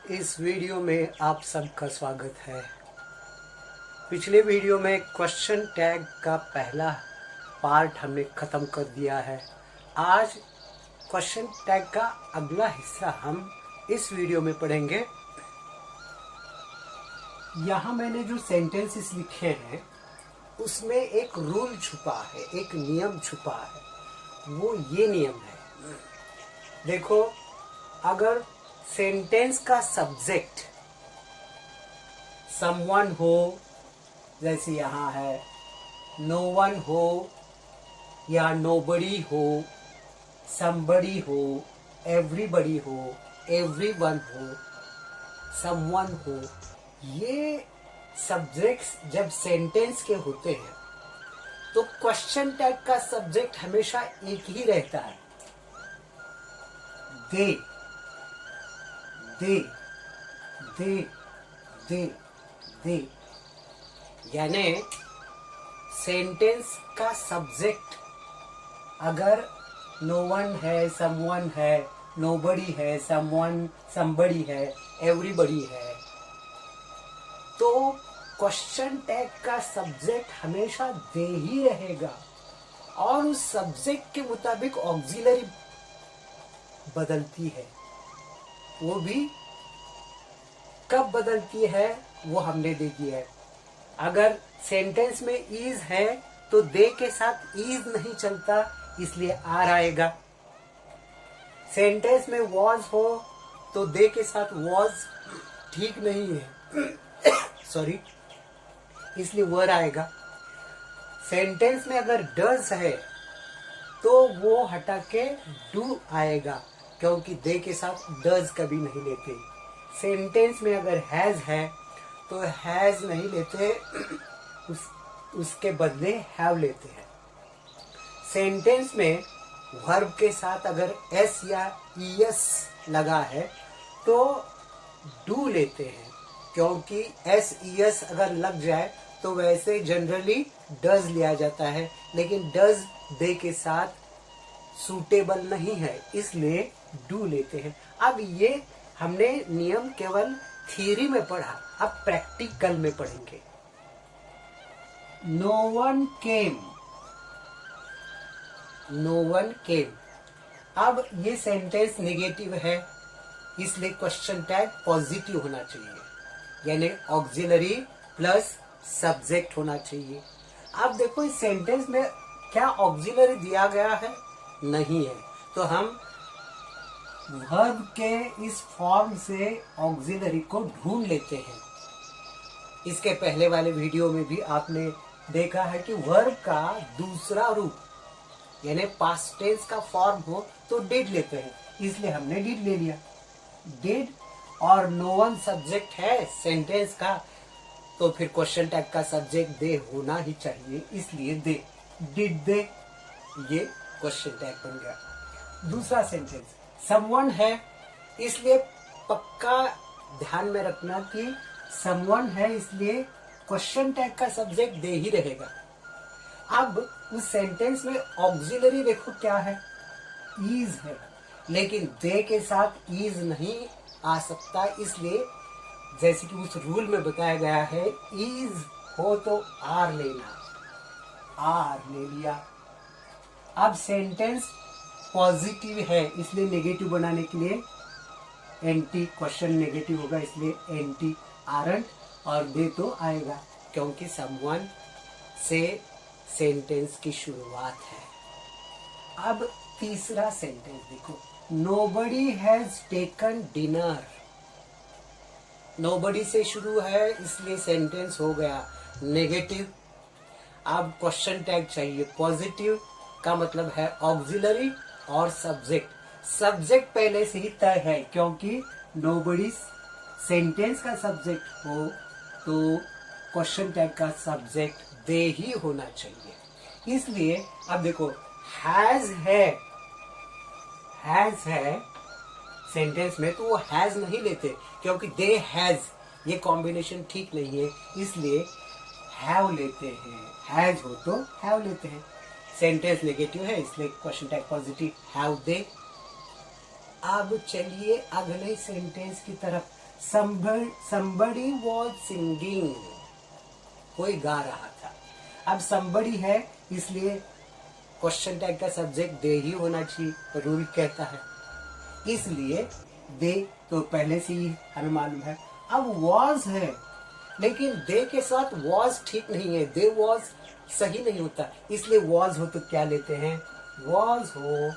इस वीडियो में आप सबका स्वागत है। पिछले वीडियो में क्वेश्चन टैग का पहला पार्ट हमने ख़त्म कर दिया है। आज क्वेश्चन टैग का अगला हिस्सा हम इस वीडियो में पढ़ेंगे। यहाँ मैंने जो सेंटेंसेस लिखे हैं उसमें एक रूल छुपा है, एक नियम छुपा है। वो ये नियम है, देखो, अगर सेंटेंस का सब्जेक्ट समवन हो, जैसे यहाँ है नो वन हो या नोबडी हो, समबडी हो, एवरीबडी हो, एवरीवन हो, समवन हो, ये सब्जेक्ट्स जब सेंटेंस के होते हैं तो क्वेश्चन टैग का सब्जेक्ट हमेशा एक ही रहता है, दे दे दे दे दे। यानी सेंटेंस का सब्जेक्ट अगर नो वन है, समवन है, नोबडी है, समवन समबडी है, एवरीबडी है, तो क्वेश्चन टैग का सब्जेक्ट हमेशा दे ही रहेगा और उस सब्जेक्ट के मुताबिक ऑक्सिलरी बदलती है। वो भी कब बदलती है वो हमने देखी है। अगर सेंटेंस में इज है तो दे के साथ इज नहीं चलता, इसलिए आर आएगा। सेंटेंस में वॉज हो तो दे के साथ वॉज ठीक नहीं है सॉरी, इसलिए वर आएगा। सेंटेंस में अगर डज है तो वो हटा के डू आएगा, क्योंकि दे के साथ डज कभी नहीं लेते। सेंटेंस में अगर हैज है तो हैज नहीं लेते, उसके बदले हैव लेते हैं। सेंटेंस में वर्ब के साथ अगर एस या ईएस लगा है तो डू लेते हैं, क्योंकि एस ईएस अगर लग जाए तो वैसे जनरली डज लिया जाता है, लेकिन डज दे के साथ सूटेबल नहीं है, इसलिए डू लेते हैं। अब ये हमने नियम केवल थ्योरी में पढ़ा, अब प्रैक्टिकल में पढ़ेंगे। No one came, no one came. अब ये सेंटेंस नेगेटिव है, इसलिए क्वेश्चन टैग पॉजिटिव होना चाहिए, यानी ऑक्सिलरी प्लस सब्जेक्ट होना चाहिए। अब देखो इस सेंटेंस में क्या ऑक्सिलरी दिया गया है? नहीं है, तो हम वर्ब के इस फॉर्म से ऑक्सिलरी को ढूंढ लेते हैं। इसके पहले वाले वीडियो में भी आपने देखा है कि वर्ब का दूसरा रूप यानी पास्ट टेंस का फॉर्म हो तो डिड लेते हैं, इसलिए हमने डिड ले लिया। डिड और नो वन सब्जेक्ट है सेंटेंस का, तो फिर क्वेश्चन टैग का सब्जेक्ट दे होना ही चाहिए, इसलिए दे, डिड दे, ये क्वेश्चन टैग बन गया। दूसरा सेंटेंस समवन है, इसलिए पक्का ध्यान में रखना कि समवन है, इसलिए क्वेश्चन टैग का सब्जेक्ट दे ही रहेगा। अब उस सेंटेंस में ऑक्सिलरी देखो क्या है, इज है, लेकिन दे के साथ इज नहीं आ सकता, इसलिए जैसे कि उस रूल में बताया गया है, इज हो तो आर लेना, आर ले लिया। अब सेंटेंस पॉजिटिव है, इसलिए नेगेटिव बनाने के लिए एंटी, क्वेश्चन नेगेटिव होगा इसलिए एंटी आरंट, और दे तो आएगा क्योंकि समवन से सेंटेंस की शुरुआत है। अब तीसरा सेंटेंस देखो, nobody has taken dinner. Nobody से शुरू है, इसलिए सेंटेंस हो गया नेगेटिव। अब क्वेश्चन टैग चाहिए पॉजिटिव, का मतलब है ऑक्सिलरी और सब्जेक्ट। सब्जेक्ट पहले से ही तय है, क्योंकि नोबडी सेंटेंस का सब्जेक्ट हो तो क्वेश्चन टैग का सब्जेक्ट दे ही होना चाहिए। इसलिए अब देखो हैज है सेंटेंस में, तो वो हैज नहीं लेते, क्योंकि दे हैज ये कॉम्बिनेशन ठीक नहीं है, इसलिए हैव लेते हैं। हैज हो तो हैव लेते हैं। सेंटेंस नेगेटिव है, इसलिए question tag positive, have they. अब चलिए अगले सेंटेंस की तरफ। somebody was singing, कोई गा रहा था। अब somebody है इसलिए क्वेश्चन टैग का सब्जेक्ट दे ही होना चाहिए, रूल कहता है, इसलिए दे तो पहले से ही हमें मालूम है। अब was है, लेकिन दे के साथ was ठीक नहीं है, दे was सही नहीं होता, इसलिए was हो तो क्या लेते हैं, was हो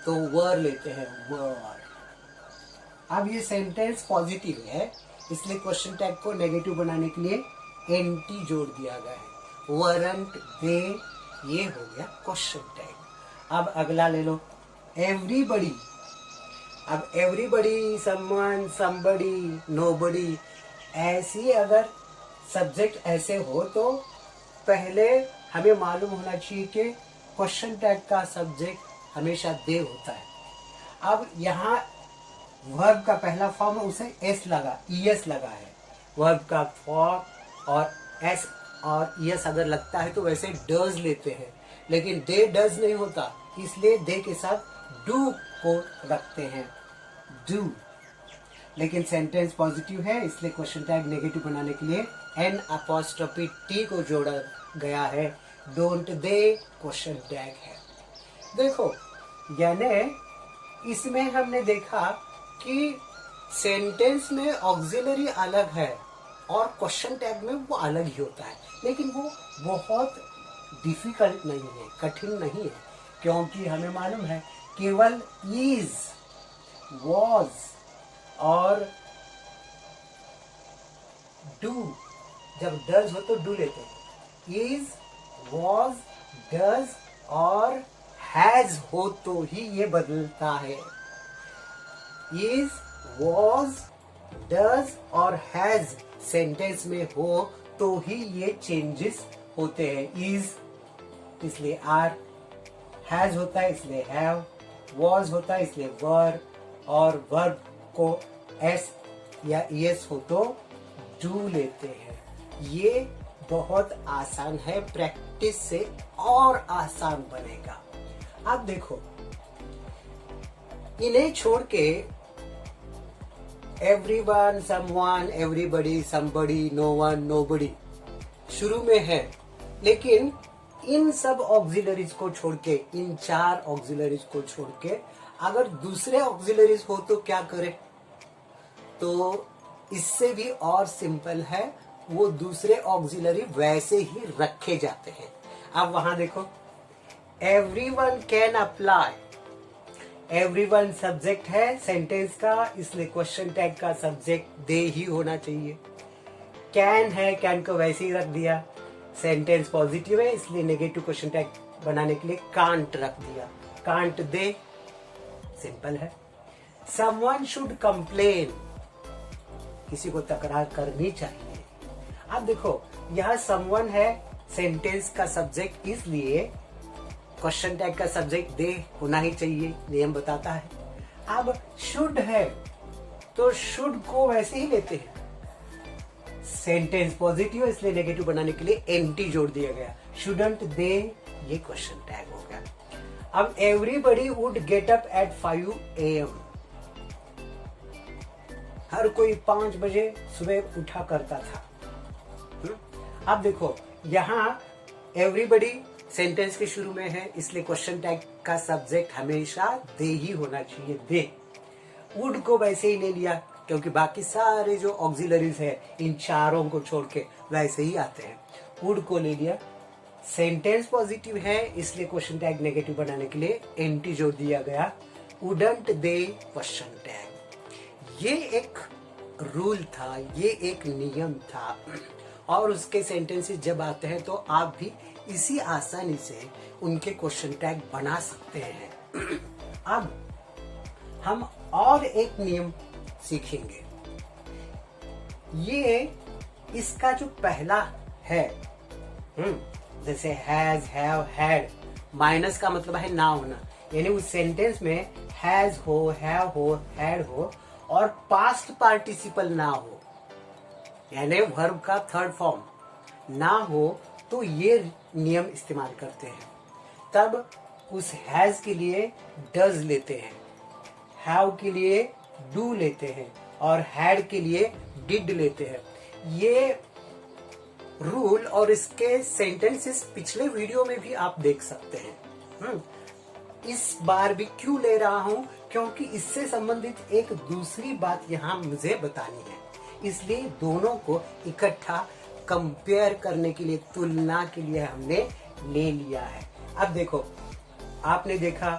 तो were लेते हैं, were। अब ये सेंटेंस पॉजिटिव है, इसलिए क्वेश्चन टैग को नेगेटिव बनाने के लिए एंटी जोड़ दिया गया है, weren't they, ये हो गया क्वेश्चन टैग। अब अगला ले लो, एवरीबडी। अब एवरीबडी, समवन, समबडी, नोबडी, ऐसी अगर सब्जेक्ट ऐसे हो तो पहले हमें मालूम होना चाहिए कि क्वेश्चन टैग का सब्जेक्ट हमेशा दे होता है। अब यहाँ वर्ब का पहला फॉर्म उसे एस लगा, ईएस लगा है, वर्ब का फॉर्म और एस और ईएस अगर लगता है तो वैसे डज लेते हैं, लेकिन दे डज नहीं होता, इसलिए दे के साथ डू को रखते हैं, डू। लेकिन सेंटेंस पॉजिटिव है इसलिए क्वेश्चन टैग नेगेटिव बनाने के लिए एन अपॉस्ट्रोफी टी को जोड़ा गया है, डोंट दे क्वेश्चन टैग है। देखो यानी इसमें हमने देखा कि सेंटेंस में ऑक्सिलरी अलग है और क्वेश्चन टैग में वो अलग ही होता है, लेकिन वो बहुत डिफिकल्ट नहीं है, कठिन नहीं है, क्योंकि हमें मालूम है केवल इज, वॉज और डू, जब डज हो तो डू लेते हैं, इज, वॉज, डज और हैज हो तो ही ये बदलता है, इज, वॉज, डज और हैज सेंटेंस में हो तो ही ये चेंजेस होते हैं, इज इसलिए आर, हैज होता है इसलिए हैव, वॉज होता है इसलिए वर, और वर्ब को एस या ईएस हो तो डू लेते हैं। ये बहुत आसान है, प्रैक्टिस से और आसान बनेगा। अब देखो इन्हें छोड़ के everyone, someone, everybody, somebody, no one, nobody शुरू में है, लेकिन इन सब ऑक्सिलरीज को छोड़ के, इन चार ऑक्सिलरीज को छोड़ के अगर दूसरे ऑक्सिलरीज हो तो क्या करें, तो इससे भी और सिंपल है, वो दूसरे ऑक्सिलरी वैसे ही रखे जाते हैं। अब वहां देखो, everyone can apply, everyone subject है सेंटेंस का, इसलिए क्वेश्चन टैग का सब्जेक्ट दे ही होना चाहिए। कैन है, कैन को वैसे ही रख दिया, सेंटेंस पॉजिटिव है इसलिए नेगेटिव क्वेश्चन टैग बनाने के लिए कांट रख दिया, कांट दे, सिंपल है। समवन शुड कंप्लेन, किसी को तकरार करनी चाहिए। अब देखो यह समवन है सेंटेंस का सब्जेक्ट, इसलिए क्वेश्चन टैग का सब्जेक्ट दे होना ही चाहिए, नियम बताता है। अब शुड है तो शुड को वैसे ही लेते हैं, सेंटेंस पॉजिटिव है इसलिए नेगेटिव बनाने के लिए एंटी जोड़ दिया गया, शुडंट दे, ये क्वेश्चन टैग हो गया। अब everybody would get up at 5 AM, हर कोई 5 बजे सुबह उठा करता था। अब देखो यहाँ एवरीबडी सेंटेंस के शुरू में है इसलिए क्वेश्चन टैग का सब्जेक्ट हमेशा दे ही होना चाहिए, दे। वुड को वैसे ही ले लिया क्योंकि बाकी सारे जो ऑक्सिलरीज है इन चारों को छोड़ के वैसे ही आते हैं, वुड को ले लिया। सेंटेंस पॉजिटिव है इसलिए क्वेश्चन टैग नेगेटिव बनाने के लिए एंटी जोड़ दिया गया, वुडंट दे क्वेश्चन टैग। ये एक रूल था, ये एक नियम था, और उसके सेंटेंसेस जब आते हैं तो आप भी इसी आसानी से उनके क्वेश्चन टैग बना सकते हैं। अब हम और एक नियम सीखेंगे, ये इसका जो पहला है, जैसे हैज, हैव, हैड, माइनस का मतलब है ना होना, यानी उस सेंटेंस में हैज हो, हैव हो, हैड हो और पास्ट पार्टिसिपल ना हो, यानी वर्ब का थर्ड फॉर्म ना हो, तो ये नियम इस्तेमाल करते हैं। तब उस हैज के लिए डज लेते हैं, हैव के लिए डू लेते हैं, और हैड के लिए डिड लेते हैं। ये रूल और इसके सेंटेंसेस पिछले वीडियो में भी आप देख सकते हैं। इस बार भी क्यों ले रहा हूं, क्योंकि इससे संबंधित एक दूसरी बात यहाँ मुझे बतानी है, इसलिए दोनों को इकट्ठा कंपेयर करने के लिए, तुलना के लिए हमने ले लिया है। अब देखो, आपने देखा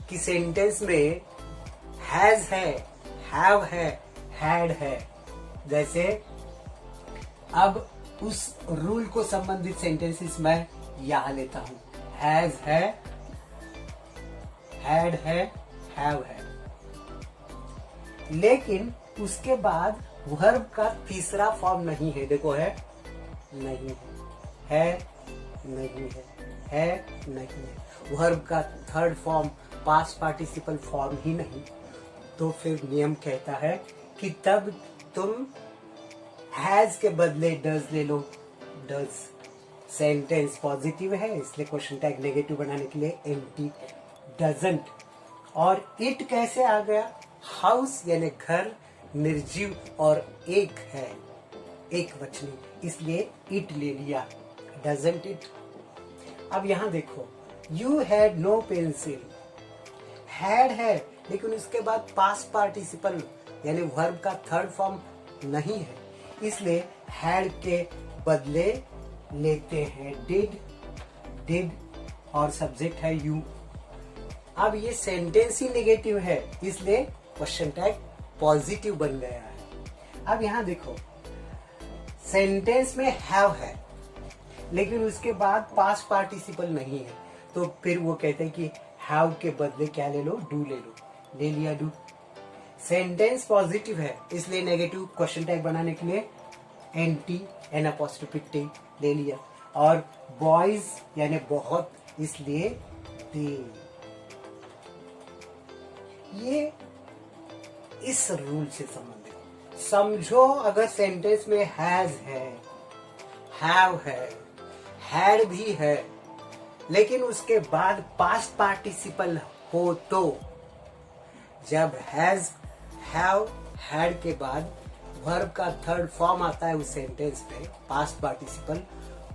कि सेंटेंस में हैज है, हैव है, हैड है। जैसे अब उस रूल को संबंधित सेंटेंसेस मैं यहां लेता हूं। हैज है, हैड है, हैव है। लेकिन उसके बाद वर्ब का तीसरा फॉर्म नहीं है। देखो, है, नहीं है, नहीं है नहीं है। वर्ब का third form past participle form ही नहीं। तो फिर नियम कहता है कि तब तुम हैज के बदले डज ले लो। डज सेंटेंस पॉजिटिव है, इसलिए क्वेश्चन टैग नेगेटिव बनाने के लिए एम्प्टी। डजंट और इट कैसे आ गया? हाउस यानी घर निर्जीव और एक है, एक वचनी, इसलिए इट ले लिया। Doesn't it. अब यहां देखो, you had no pencil. Had है, लेकिन उसके बाद पास्ट पार्टिसिपल यानी वर्ब का थर्ड फॉर्म नहीं है, इसलिए हैड के बदले लेते हैं डिड। डिड और सब्जेक्ट है यू। अब ये सेंटेंस ही नेगेटिव है, इसलिए क्वेश्चन टैग पॉजिटिव बन गया है। अब यहां देखो, सेंटेंस में हैव है, लेकिन उसके बाद पास्ट पार्टिसिपल नहीं है, तो फिर वो कहते हैं कि हैव के बदले क्या ले लो? डू ले लो। ले लिया डू। सेंटेंस पॉजिटिव है, इसलिए नेगेटिव क्वेश्चन टैग बनाने के लिए एंटी, एन अपोस्ट्रोफी टी ले लिया। और बॉयज यानी बहुत, इसलिए दे। ये इस रूल से संबंधित। समझो, अगर सेंटेंस में हैज है, हैव है, हैड भी है, लेकिन उसके बाद पास्ट पार्टिसिपल हो, तो जब हैज, हैव, हैड के बाद वर्ब का थर्ड फॉर्म आता है उस सेंटेंस में, पास्ट पार्टिसिपल,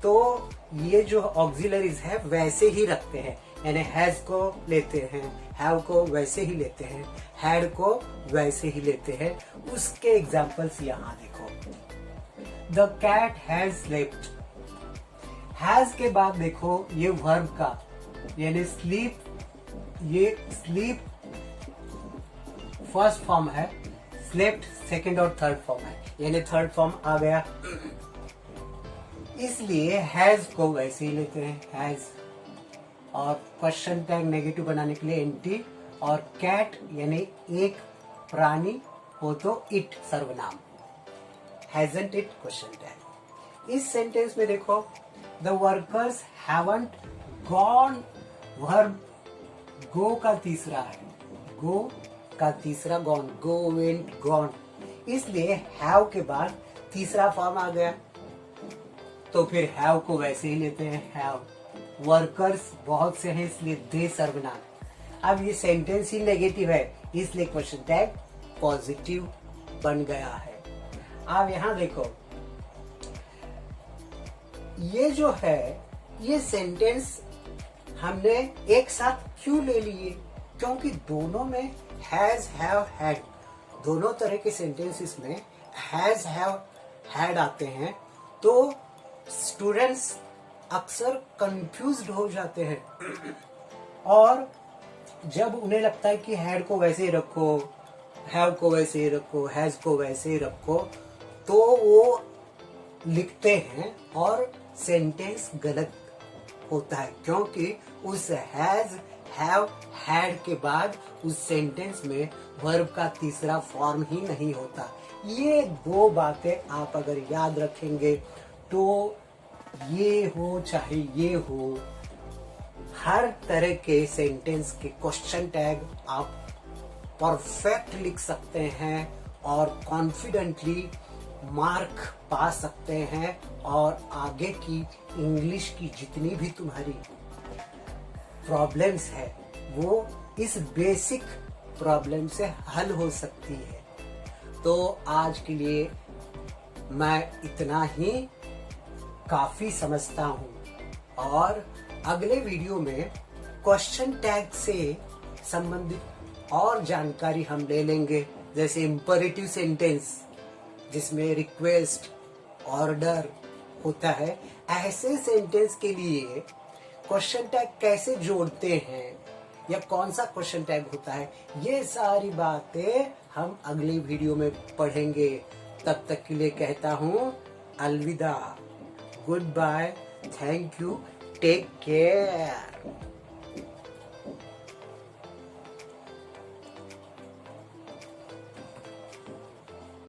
तो ये जो ऑक्सिलरीज है वैसे ही रखते हैं, यानी हैज को लेते हैं, हैव को वैसे ही लेते हैं, हैड को वैसे ही लेते हैं। उसके एग्जांपल्स यहाँ देखो। The cat has slept. Has के बाद देखो, ये वर्ब का यानी स्लीप, ये स्लीप फर्स्ट फॉर्म है, स्लेप्ट सेकंड और थर्ड फॉर्म है, यानी थर्ड फॉर्म आ गया, इसलिए हैज को वैसे ही लेते हैं, हैज। और क्वेश्चन टैग नेगेटिव बनाने के लिए एंटी। और कैट यानी एक प्राणी हो तो इट सर्वनाम, हैजंट इट क्वेश्चन टैग। इस सेंटेंस में देखो, the workers haven't gone, verb go का तीसरा है, गो का तीसरा गॉन, गो, वेंट, गॉन, इसलिए हैव के बाद तीसरा फॉर्म आ गया, तो फिर हैव को वैसे ही लेते हैं, हैव। वर्कर्स बहुत से हैं, इसलिए दे सर्वनाम। अब ये सेंटेंस ही नेगेटिव है, इसलिए क्वेश्चन टैग पॉजिटिव बन गया है। अब यहां देखो, ये जो है, ये सेंटेंस हमने एक साथ क्यों ले लिए? क्योंकि दोनों में हैज, हैव, हैड, दोनों तरह के सेंटेंसेस में हैज, हैव, हैड आते हैं, तो स्टूडेंट्स अक्सर कंफ्यूज्ड हो जाते हैं। और जब उन्हें लगता है कि हैड को वैसे ही रखो, हैव को वैसे ही रखो, हैज को वैसे ही रखो, तो वो लिखते हैं और सेंटेंस गलत होता है, क्योंकि उस हैज, हैव, हैड के बाद उस सेंटेंस में वर्ब का तीसरा फॉर्म ही नहीं होता। ये दो बातें आप अगर याद रखेंगे तो ये हो चाहे ये हो, हर तरह के सेंटेंस के क्वेश्चन टैग आप परफेक्ट लिख सकते हैं और कॉन्फिडेंटली मार्क पा सकते हैं, और आगे की इंग्लिश की जितनी भी तुम्हारी प्रॉब्लम्स है वो इस बेसिक प्रॉब्लम से हल हो सकती है। तो आज के लिए मैं इतना ही काफी समझता हूँ और अगले वीडियो में क्वेश्चन टैग से संबंधित और जानकारी हम ले लेंगे, जैसे इंपरेटिव सेंटेंस जिसमें रिक्वेस्ट ऑर्डर होता है, ऐसे सेंटेंस के लिए क्वेश्चन टैग कैसे जोड़ते हैं या कौन सा क्वेश्चन टैग होता है, ये सारी बातें हम अगले वीडियो में पढ़ेंगे। तब तक के लिए कहता हूँ अलविदा, goodbye, thank you, take care.